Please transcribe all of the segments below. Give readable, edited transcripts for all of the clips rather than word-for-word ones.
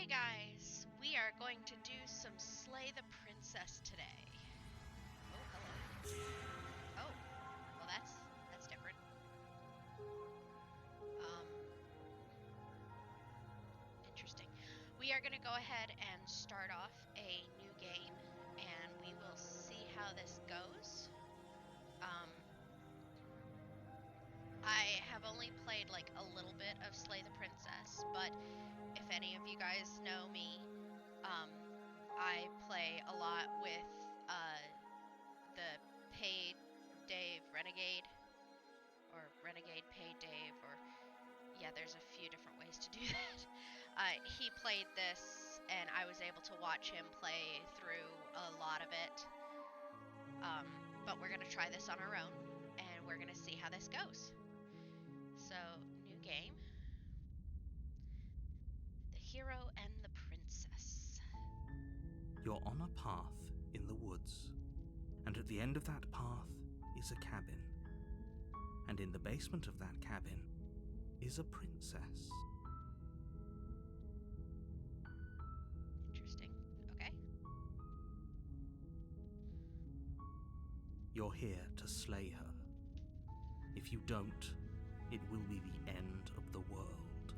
guys, we are going to do some Slay the Princess today. Oh, hello. Oh, well that's different. Interesting. We are going to go ahead and start off a new game, and we will see how this goes. I have only played like a little bit of Slay the Princess, but if any of you guys know me, I play a lot with the Paid Dave Renegade, or Renegade Paid Dave, or yeah, there's a few different ways to do that. He played this, and I was able to watch him play through a lot of it. But we're gonna try this on our own, and we're gonna see how this goes. So, new game. The Hero and the Princess. You're on a path in the woods, and at the end of that path is a cabin. And in the basement of that cabin is a princess. Interesting. Okay. You're here to slay her. If you don't, it will be the end of the world.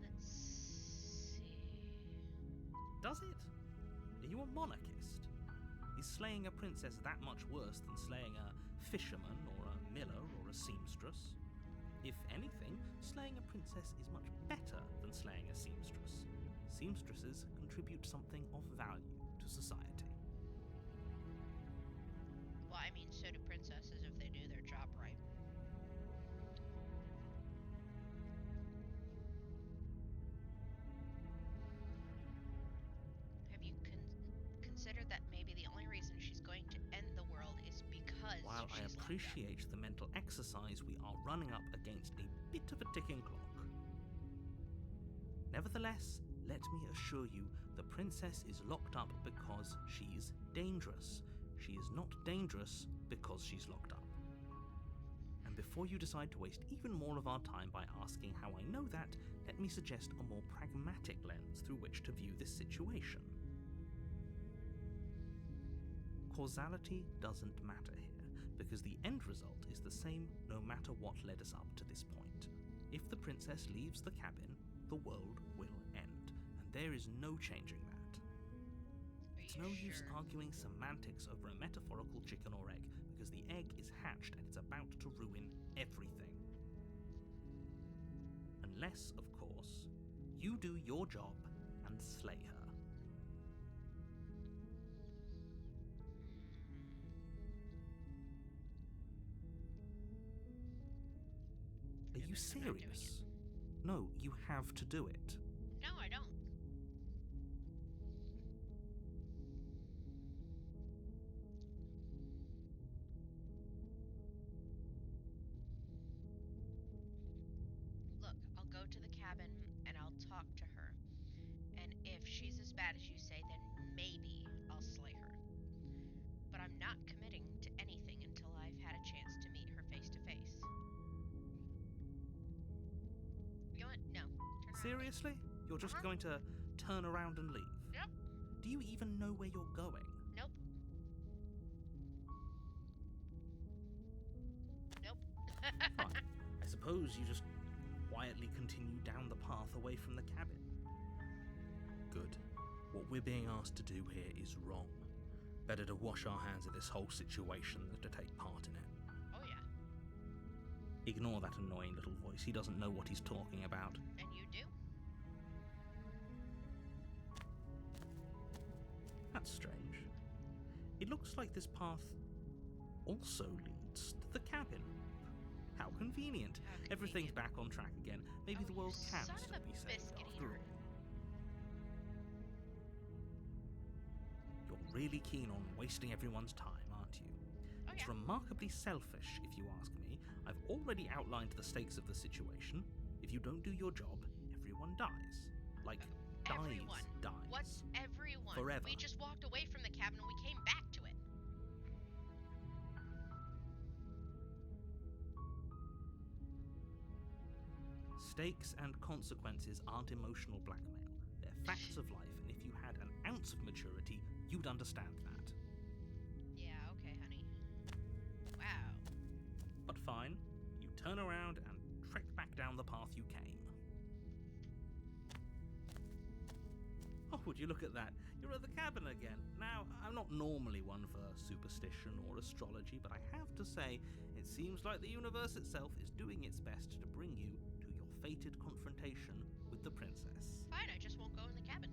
Let's see. Does it? Are you a monarchist? Is slaying a princess that much worse than slaying a fisherman or a miller or a seamstress? If anything, slaying a princess is much better than slaying a seamstress. Seamstresses contribute something of value to society. Well, I mean, so do princesses if they do their job right. Have you considered that maybe the only reason she's going to end the world is because While I she's appreciate the mental exercise, we are running up against a bit of a ticking clock. Nevertheless, let me assure you, the princess is locked up because she's dangerous. She is not dangerous because she's locked up. And before you decide to waste even more of our time by asking how I know that, let me suggest a more pragmatic lens through which to view this situation. Causality doesn't matter here, because the end result is the same no matter what led us up to this point. If the princess leaves the cabin, the world will end, and there is no changing that. It's no use arguing semantics over a metaphorical chicken or egg, because the egg is hatched and it's about to ruin everything. Unless, of course, you do your job and slay her. Are you serious? No, you have to do it. No, I don't. Look, I'll go to the cabin and I'll talk to her. And if she's as bad as you say, then maybe I'll slay her. But I'm not committing to anything until I've had a chance to meet her face to face. You know what? No. Turn around. Seriously? You're just going to turn around and leave? Yep. Do you even know where you're going? Nope. Nope. Fine. I suppose you just quietly continue down the path away from the cabin. Good. What we're being asked to do here is wrong. Better to wash our hands of this whole situation than to take part in it. Oh, yeah. Ignore that annoying little voice. He doesn't know what he's talking about. And you do? That's strange. It looks like this path also leads to the cabin. How convenient. Everything's back on track again. Maybe the world can still be saved after all. You're really keen on wasting everyone's time, aren't you? Oh, It's yeah. remarkably selfish, if you ask me. I've already outlined the stakes of the situation. If you don't do your job, everyone dies. Like, Everyone. dies. What's everyone? Forever. We just walked away from the cabin and we came back to it. Stakes and consequences aren't emotional blackmail. They're facts of life, and if you had an ounce of maturity, you'd understand that. Yeah, okay, honey. Wow. But fine, you turn around and trek back down the path you came. Oh, would you look at that? You're at the cabin again. Now, I'm not normally one for superstition or astrology, but I have to say, it seems like the universe itself is doing its best to bring you to your fated confrontation with the princess. Fine, I just won't go in the cabin.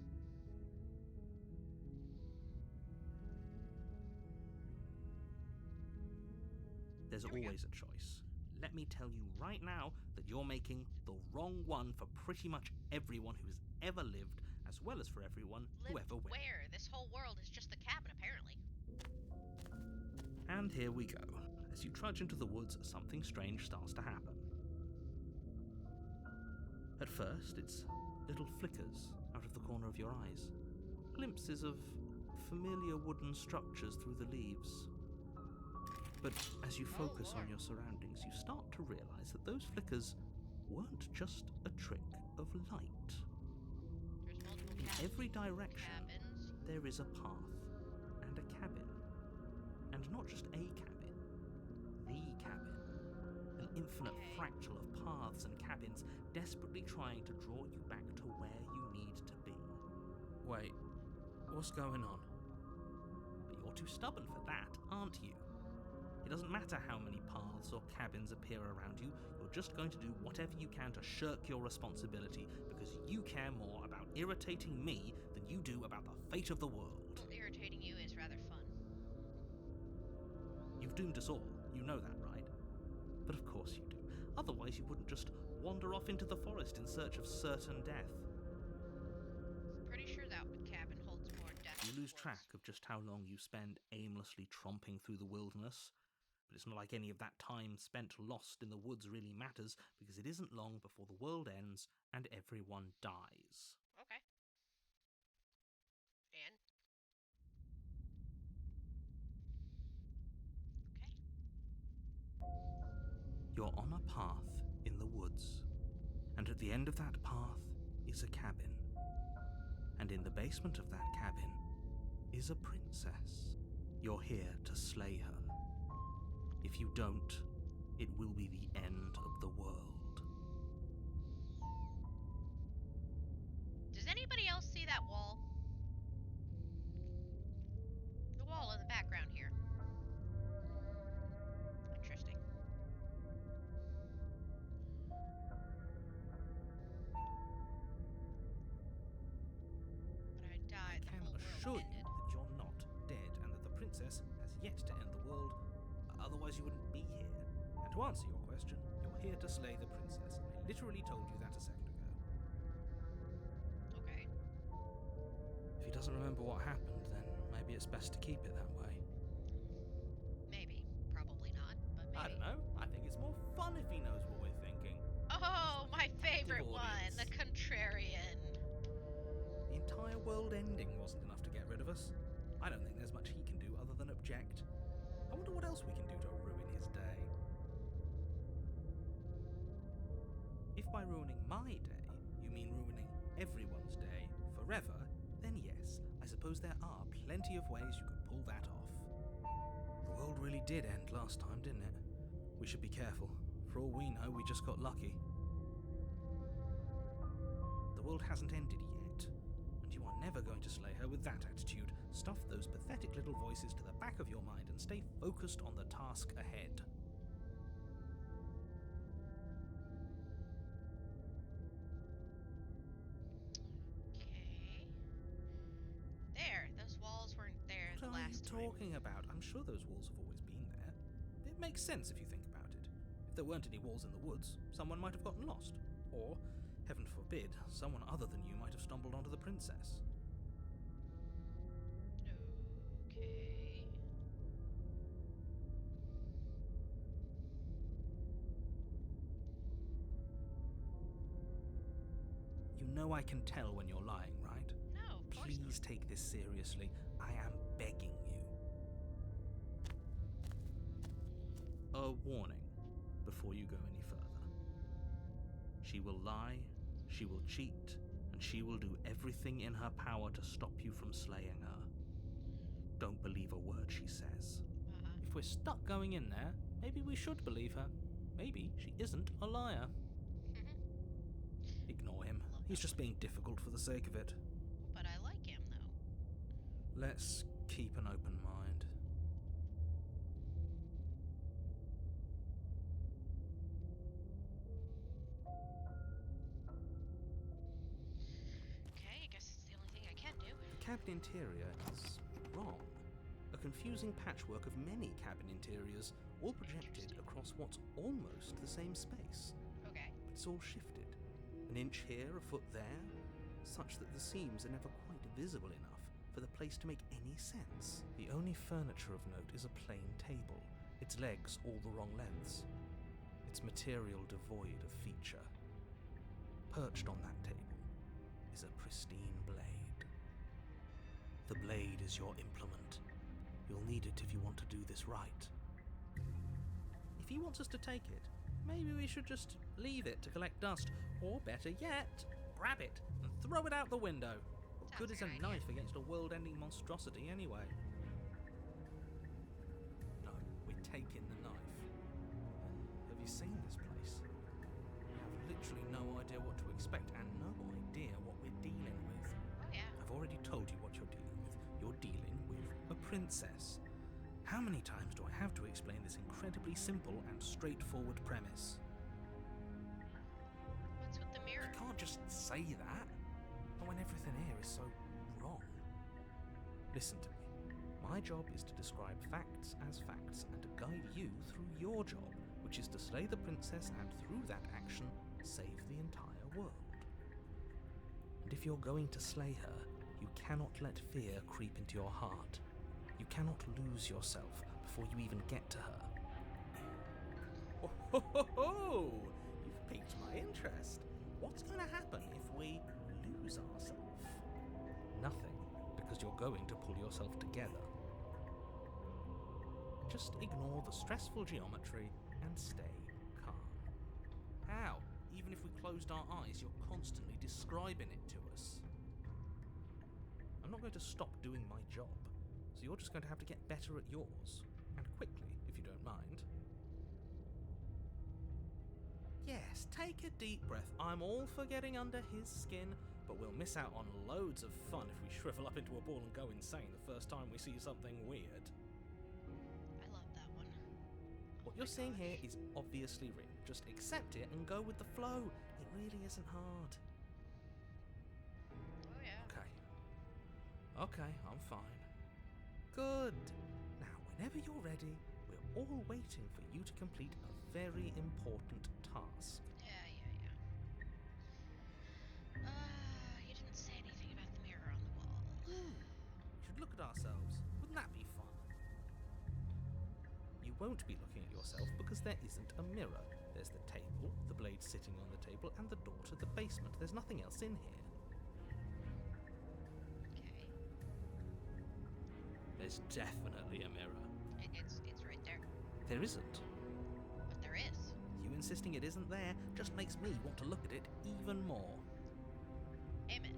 There's always a choice. Let me tell you right now that you're making the wrong one for pretty much everyone who's ever lived, as well as for everyone who ever will. Where? This whole world is just the cabin, apparently. And here we go. As you trudge into the woods, something strange starts to happen. At first, it's little flickers out of the corner of your eyes. Glimpses of familiar wooden structures through the leaves. But as you focus on your surroundings, you start to realize that those flickers weren't just a trick of light. There's multiple In every direction, cabins. there is a path and a cabin. And not just a cabin, the cabin. An infinite fractal of paths and cabins desperately trying to draw you back to where you need to be. Wait, what's going on? But you're too stubborn for that, aren't you? It doesn't matter how many paths or cabins appear around you, you're just going to do whatever you can to shirk your responsibility because you care more about irritating me than you do about the fate of the world. Well, irritating you is rather fun. You've doomed us all, you know that, right? But of course you do. Otherwise you wouldn't just wander off into the forest in search of certain death. Pretty sure that cabin holds more death. You lose track of just how long you spend aimlessly tromping through the wilderness. But it's not like any of that time spent lost in the woods really matters, because it isn't long before the world ends and everyone dies. Okay. And? Okay. You're on a path in the woods, and at the end of that path is a cabin. And in the basement of that cabin is a princess. You're here to slay her. If you don't, it will be the end of the world. Does anybody else see that wall? The wall in the background here. Interesting. But I died. I can assure you that you're not dead and that the princess has yet to end the world. Otherwise you wouldn't be here. And to answer your question, you're here to slay the princess. I literally told you that a second ago. Okay. If he doesn't remember what happened, then maybe it's best to keep it that way. Maybe. Probably not, but maybe. I don't know. I think it's more fun if he knows what we're thinking. Oh, my favorite one, audience. the contrarian. The entire world ending wasn't enough to get rid of us. I don't think there's much he can do other than object. I wonder what else we can do to ruin his day. If by ruining my day, you mean ruining everyone's day forever, then yes, I suppose there are plenty of ways you could pull that off. The world really did end last time, didn't it? We should be careful. For all we know, we just got lucky. The world hasn't ended yet, and you are never going to slay her with that attitude. Stuff those pathetic little voices to the back of your mind and stay focused on the task ahead. Okay. There, those walls weren't there the What are you last time. talking about? I'm sure those walls have always been there. It makes sense if you think about it. If there weren't any walls in the woods, someone might have gotten lost. Or, heaven forbid, someone other than you might have stumbled onto the princess. Okay. You know I can tell when you're lying, right? No, of course Please take this seriously. I am begging you. A warning before you go any further. She will lie, she will cheat, and she will do everything in her power to stop you from slaying her. Don't believe a word she says. If we're stuck going in there, maybe we should believe her. Maybe she isn't a liar. Ignore him. He's just being difficult for the sake of it. But I like him, though. Let's keep an open mind. Okay, I guess it's the only thing I can do. The cabin interior is wrong. A confusing patchwork of many cabin interiors, all projected across what's almost the same space. Okay. It's all shifted. An inch here, a foot there, such that the seams are never quite visible enough for the place to make any sense. The only furniture of note is a plain table, its legs all the wrong lengths, its material devoid of feature. Perched on that table is a pristine blade. The blade is your implement. You'll need it if you want to do this right. If he wants us to take it, maybe we should just leave it to collect dust, or better yet, grab it and throw it out the window. What Sounds good is a like an idea. knife against a world-ending monstrosity anyway? No, we're taking the knife. Have you seen this place? You have literally no idea what to expect and no idea what we're dealing with. Oh, yeah. I've already told you what you're dealing with. You're dealing with a princess. How many times do I have to explain this incredibly simple and straightforward premise? What's with the mirror? I can't just say that. Not when everything here is so wrong. Listen to me. My job is to describe facts as facts and to guide you through your job, which is to slay the princess and through that action, save the entire world. And if you're going to slay her, you cannot let fear creep into your heart. You cannot lose yourself before you even get to her. Oh, ho, ho, ho! You've piqued my interest. What's going to happen if we lose ourselves? Nothing, because you're going to pull yourself together. Just ignore the stressful geometry and stay calm. How? Even if we closed our eyes, you're constantly describing it to us. I'm not going to stop doing my job, so you're just going to have to get better at yours, and quickly, if you don't mind. Yes, take a deep breath. I'm all for getting under his skin, but we'll miss out on loads of fun if we shrivel up into a ball and go insane the first time we see something weird. I love that one. What you're seeing here is obviously real. Just accept it and go with the flow. It really isn't hard. Oh, yeah. Okay, I'm fine. Good. Now, whenever you're ready, we're all waiting for you to complete a very important task. Yeah. You didn't say anything about the mirror on the wall. We should look at ourselves. Wouldn't that be fun? You won't be looking at yourself because there isn't a mirror. There's the table, the blade sitting on the table, and the door to the basement. There's nothing else in here. Okay. There's definitely a mirror. It's right there. There isn't. But there is. You insisting it isn't there just makes me want to look at it even more. Amen.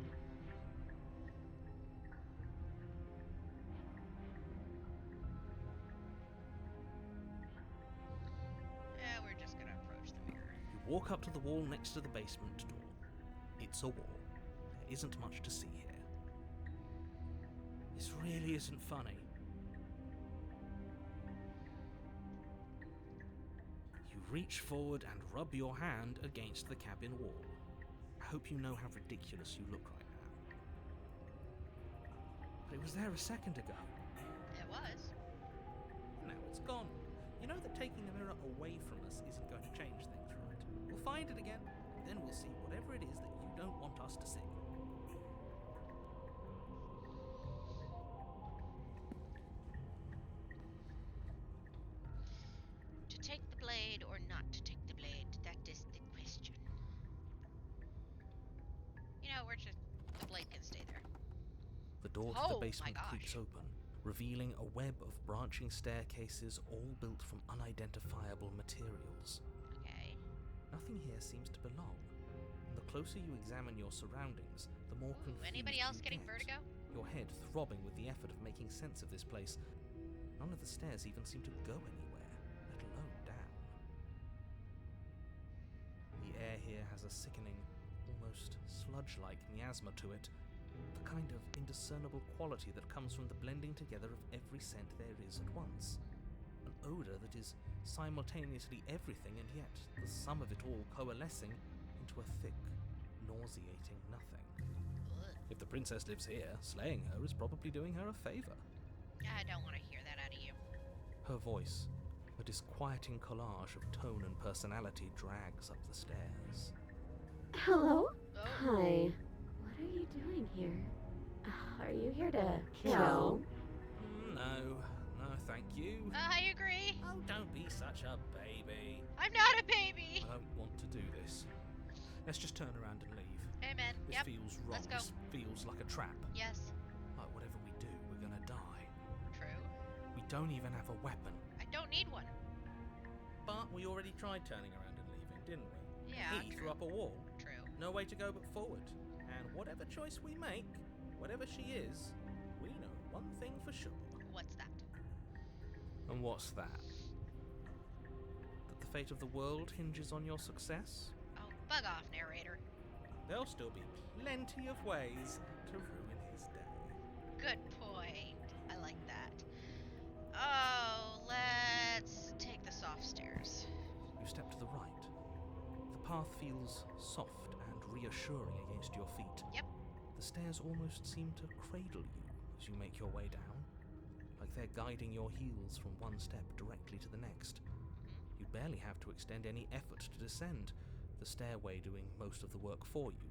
Yeah, we're just gonna approach the mirror. You walk up to the wall next to the basement door. It's a wall. There isn't much to see here. This really isn't funny. You reach forward and rub your hand against the cabin wall. I hope you know how ridiculous you look right now. But it was there a second ago. It was. Now it's gone. You know that taking the mirror away from us isn't going to change things, right? We'll find it again, and then we'll see whatever it is that you don't want us to see. To take the blade or not to take the blade, that is the question. You know, the blade can stay there. The door to Oh, the my basement gosh. creaks open, revealing a web of branching staircases all built from unidentifiable materials. Okay. Nothing here seems to belong. closer you examine your surroundings, the more confused Anybody else you getting get. vertigo? Your head throbbing with the effort of making sense of this place. None of the stairs even seem to go anywhere, let alone down. The air here has a sickening, almost sludge-like miasma to it, the kind of indiscernible quality that comes from the blending together of every scent there is at once. An odour that is simultaneously everything and yet the sum of it all coalescing into a thick, nauseating nothing. Ugh. If the princess lives here, slaying her is probably doing her a favour. I don't want to hear that out of you. Her voice, a disquieting collage of tone and personality, drags up the stairs. Hello? Oh. Hi. What are you doing here? Are you here to kill? No, thank you. I agree. Oh, don't be such a baby. I'm not a baby. I don't want to do this. Let's just turn around and leave. Amen. This Yep. feels wrong. Let's go. This feels like a trap. Yes. Like whatever we do, we're gonna die. True. We don't even have a weapon. I don't need one. But we already tried turning around and leaving, didn't we? Yeah. He True. threw up a wall. True. No way to go but forward. And whatever choice we make, whatever she is, we know one thing for sure. What's that? And what's that? That the fate of the world hinges on your success? Oh, bug off, narrator. There'll still be plenty of ways to ruin his day. Good point. I like that. Oh, let's take the soft stairs. You step to the right. The path feels soft and reassuring against your feet. Yep. The stairs almost seem to cradle you as you make your way down, like they're guiding your heels from one step directly to the next. You barely have to extend any effort to descend, the stairway doing most of the work for you.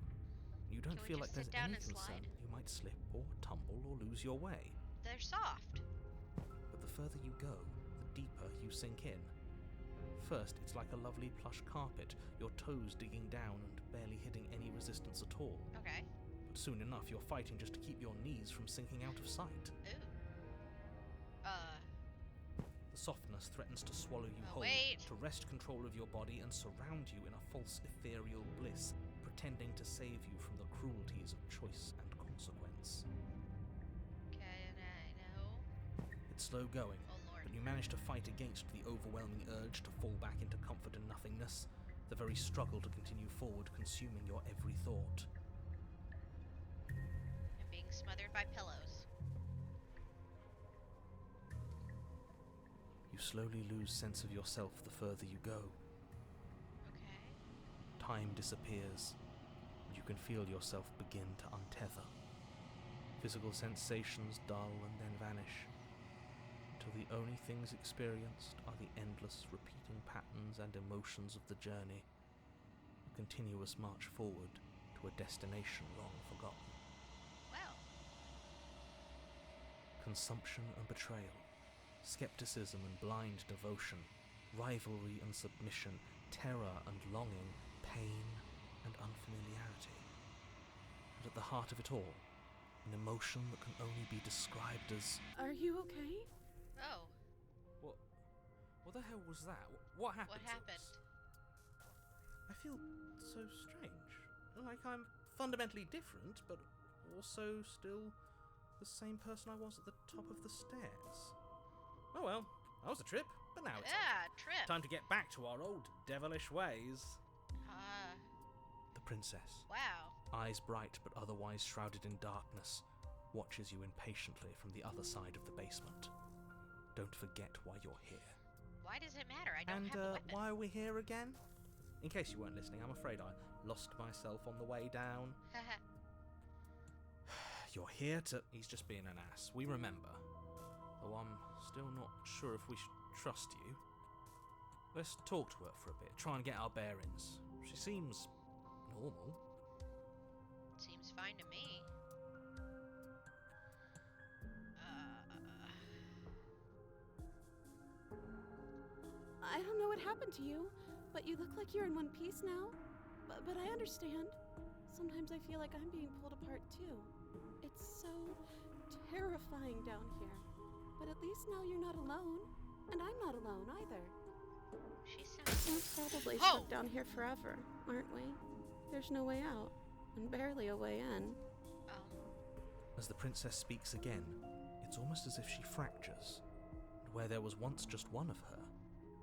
You don't Can we feel just like there's sit down any and concern slide? you might slip or tumble or lose your way. They're soft. But the further you go, the deeper you sink in. First, it's like a lovely plush carpet, your toes digging down and barely hitting any resistance at all. Okay. But soon enough, you're fighting just to keep your knees from sinking out of sight. Ooh. The softness threatens to swallow you Oh, whole, wait. to wrest control of your body and surround you in a false ethereal bliss, pretending to save you from the cruelties of choice and consequence. Can I know? It's slow going, Oh, Lord. but you manage to fight against the overwhelming urge to fall back into comfort and nothingness, the very struggle to continue forward consuming your every thought. I'm being smothered by pillows. You slowly lose sense of yourself the further you go. Okay. Time disappears, and you can feel yourself begin to untether. Physical sensations dull and then vanish, until the only things experienced are the endless repeating patterns and emotions of the journey, a continuous march forward to a destination long forgotten. Well, Consumption and betrayal, skepticism and blind devotion, rivalry and submission, terror and longing, pain and unfamiliarity. And at the heart of it all, an emotion that can only be described as... Are you okay? oh, What the hell was that? What happened? what to happened? us? I feel so strange. Like I'm fundamentally different, but also still the same person I was at the top of the stairs. Oh well, that was a trip, but now it's Yeah, trip. time to get back to our old devilish ways. The princess, Wow. eyes bright but otherwise shrouded in darkness, watches you impatiently from the other side of the basement. Don't forget why you're here. Why does it matter? I don't And have a weapon. why are we here again? In case you weren't listening, I'm afraid I lost myself on the way down. You're here to... He's just being an ass. We remember. Though I'm still not sure if we should trust you. Let's talk to her for a bit, try and get our bearings. She seems normal. Seems fine to me. I don't know what happened to you, but you look like you're in one piece now. But I understand. Sometimes I feel like I'm being pulled apart too. It's so terrifying down here. But at least now you're not alone. And I'm not alone either. She sounds... We're probably Whoa! stuck down here forever, aren't we? There's no way out, and barely a way in. As the princess speaks again, it's almost as if she fractures. And where there was once just one of her,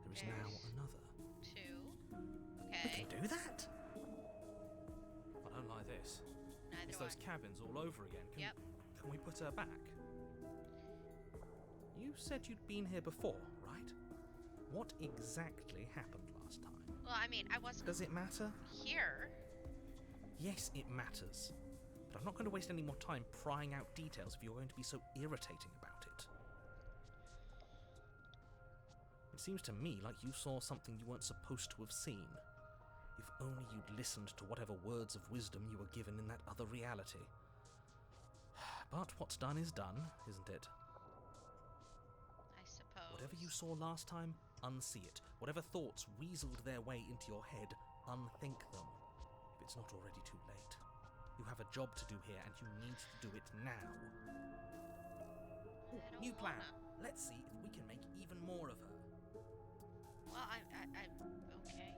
there is now There's another. 2. We Okay. can do that? I don't like this. Neither It's do those I. cabins all over again. Yep. Can we put her back? You said you'd been here before, right? What exactly happened last time? Well, I mean, I wasn't Does it matter? here. Yes, it matters. But I'm not going to waste any more time prying out details if you're going to be so irritating about it. It seems to me like you saw something you weren't supposed to have seen. If only you'd listened to whatever words of wisdom you were given in that other reality. But what's done is done, isn't it? I suppose. Whatever you saw last time, unsee it. Whatever thoughts weaseled their way into your head, unthink them. If it's not already too late. You have a job to do here, and you need to do it now. I don't New plan. wanna. Let's see if we can make even more of her. Well, I okay. Okay.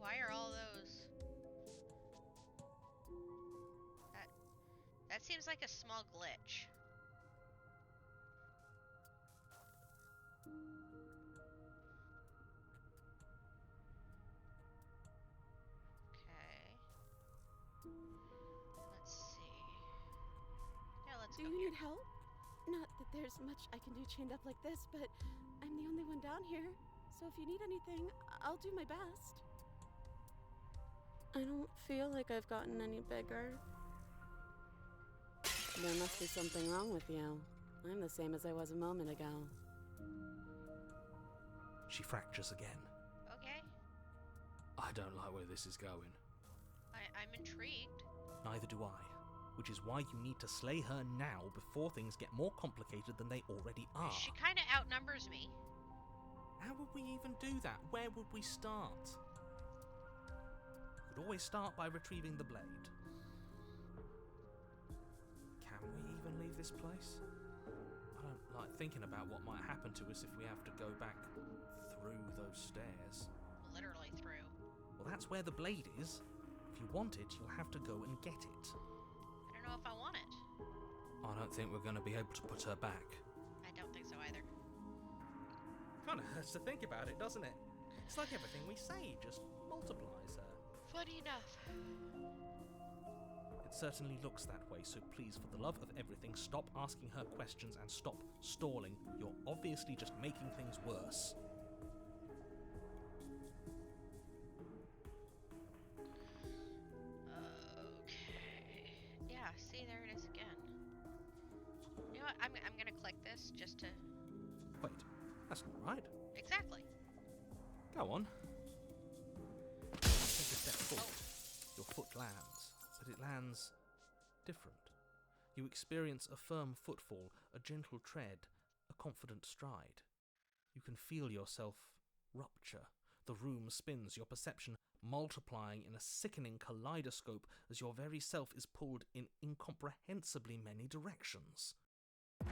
Why are all those? That seems like a small glitch. Okay. Let's see. Yeah, let's Do go you here. need help? Not that there's much I can do chained up like this, but I'm the only one down here. So if you need anything, I'll do my best. I don't feel like I've gotten any bigger. There must be something wrong with you. I'm the same as I was a moment ago. She fractures again. Okay. I don't like where this is going. I'm intrigued. Neither do I. Which is why you need to slay her now before things get more complicated than they already are. She kind of outnumbers me. How would we even do that? Where would we start? We could always start by retrieving the blade. Can we even leave this place? I don't like thinking about what might happen to us if we have to go back through those stairs. Literally through. Well, that's where the blade is. If you want it, you'll have to go and get it. I don't know if I want it. I don't think we're going to be able to put her back. I don't think so either. Kind of hurts to think about it, doesn't it? It's like everything we say just multiplies her. Funny enough. It certainly looks that way, so please, for the love of everything, stop asking her questions and stop stalling. You're obviously just making things worse. Okay. Yeah, see, there it is again. You know what? I'm gonna click this just to... Wait, that's not right. Exactly. Go on. Take a step forward. Your foot lands, but it lands different. You experience a firm footfall, a gentle tread, a confident stride. You can feel yourself rupture. The room spins, your perception multiplying in a sickening kaleidoscope as your very self is pulled in incomprehensibly many directions. You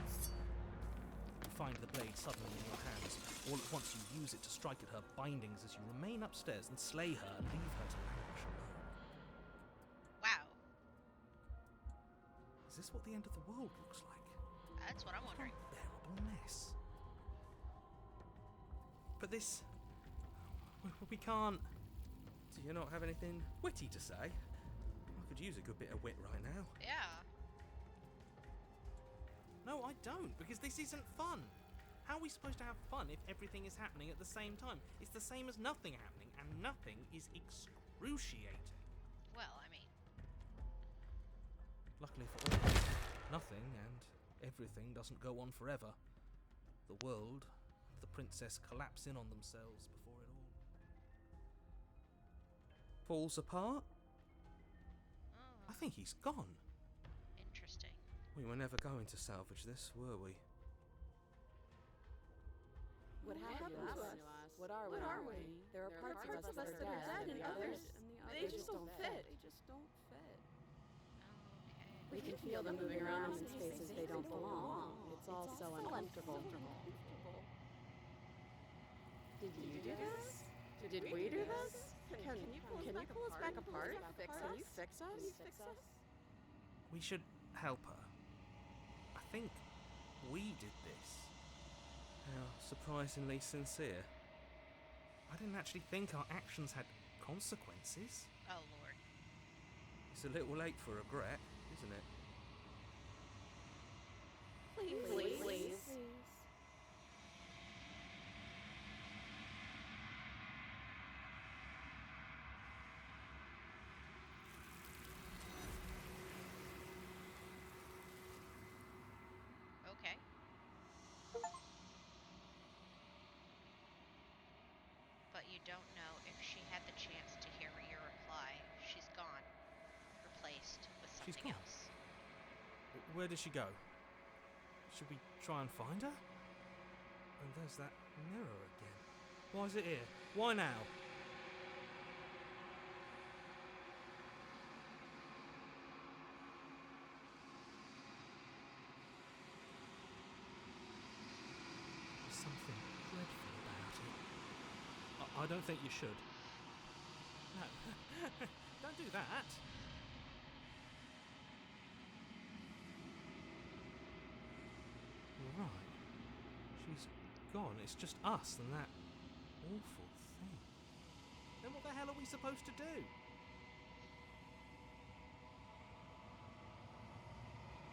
find the blade suddenly in your hands. All at once you use it to strike at her bindings as you remain upstairs and slay her and leave her to languish alone. Wow. Is this what the end of the world looks like? That's what I'm What wondering. an unbearable mess. But this... We can't... Do you not have anything witty to say? I could use a good bit of wit right now. Yeah. No, I don't, because this isn't fun. How are we supposed to have fun if everything is happening at the same time? It's the same as nothing happening, and nothing is excruciating. Well, I mean, Luckily for all of us, nothing and everything doesn't go on forever. The world and the princess collapse in on themselves before it all falls apart. oh, I think he's gone. interesting. We were never going to salvage this, were we? What happened to us? What are we? There are parts of us that are dead, and the others, they just don't fit. Okay. We can feel them moving around in spaces they don't belong. It's all so uncomfortable. Did you do this? Did we do this? Can you pull us back apart? Can you fix us? We should help her. I think we did this. How surprisingly sincere. I didn't actually think our actions had consequences. Oh, Lord. It's a little late for regret, isn't it? Please. Okay. But you don't know if she had the chance to hear your reply. She's gone. Replaced with She's something gone? else. Where did she go? Should we try and find her? And there's that mirror again. Why is it here? Why now? There's something dreadful about it. I don't think you should. No. Don't do that. Right. She's gone. It's just us and that awful thing. Then what the hell are we supposed to do?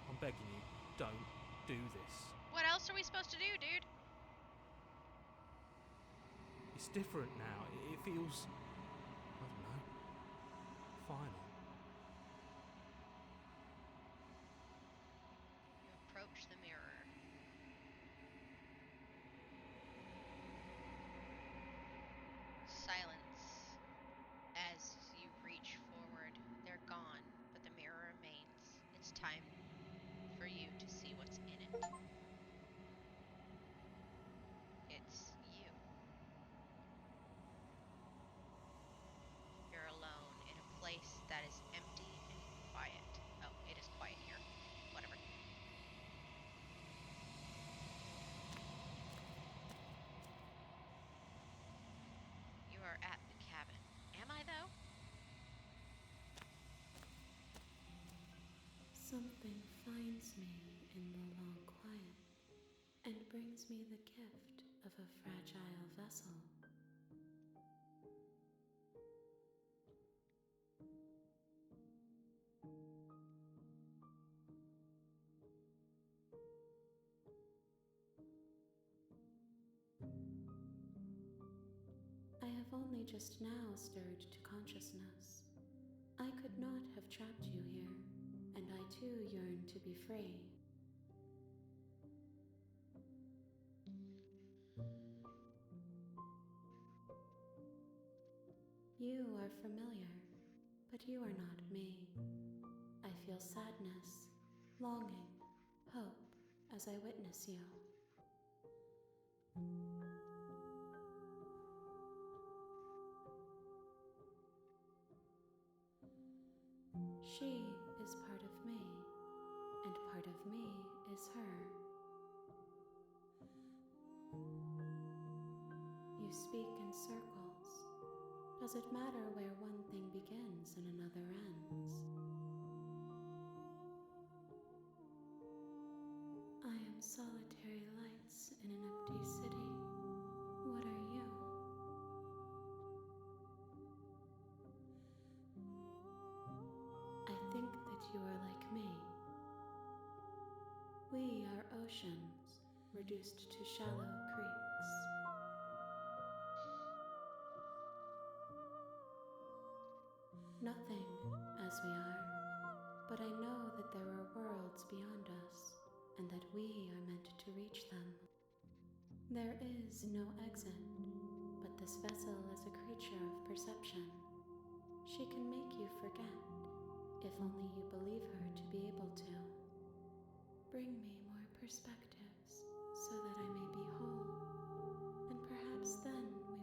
I'm begging you, don't do this. What else are we supposed to do, dude? It's different now. It feels, I don't know, final. You approach the mirror. Silence. As you reach forward, they're gone, but the mirror remains. It's time for you to see what's in it. It's you. You're alone in a place that is empty and quiet. Oh, it is quiet here. Whatever. You are at the cabin. Am I, though? Something finds me in the long quiet and brings me the gift of a fragile vessel. I have only just now stirred to consciousness. I could not have trapped you here, and I too yearn to be free. You are familiar, but you are not me. I feel sadness, longing, hope as I witness you. She is part of me, and part of me is her. You speak in circles. Does it matter where one thing begins and another ends? I am solitary lights in an empty city. What are you? I think that you are like me. We are oceans, reduced to shallow creeks. Nothing, as we are, but I know that there are worlds beyond us, and that we are meant to reach them. There is no exit, but this vessel is a creature of perception. She can make you forget, if only you believe her to be able to. Bring me more perspectives, so that I may be whole, and perhaps then we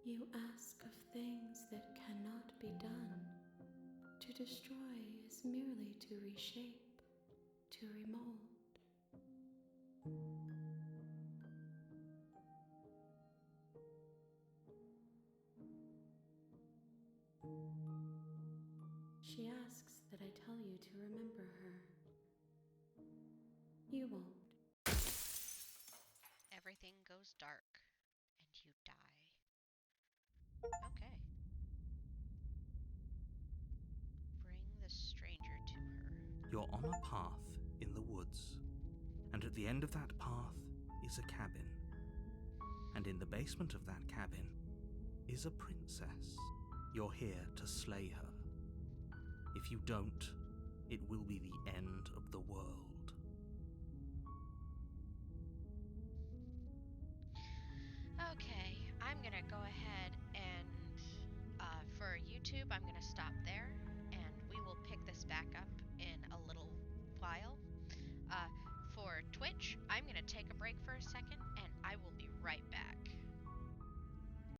You ask of things that cannot be done. To destroy is merely to reshape, to remold. She asks that I tell you to remember her. You won't. Everything goes dark, and you die. Okay. Bring the stranger to her. You're on a path in the woods, and at the end of that path is a cabin. And in the basement of that cabin is a princess. You're here to slay her. If you don't, it will be the end of the world. Okay, I'm gonna go ahead and for YouTube, I'm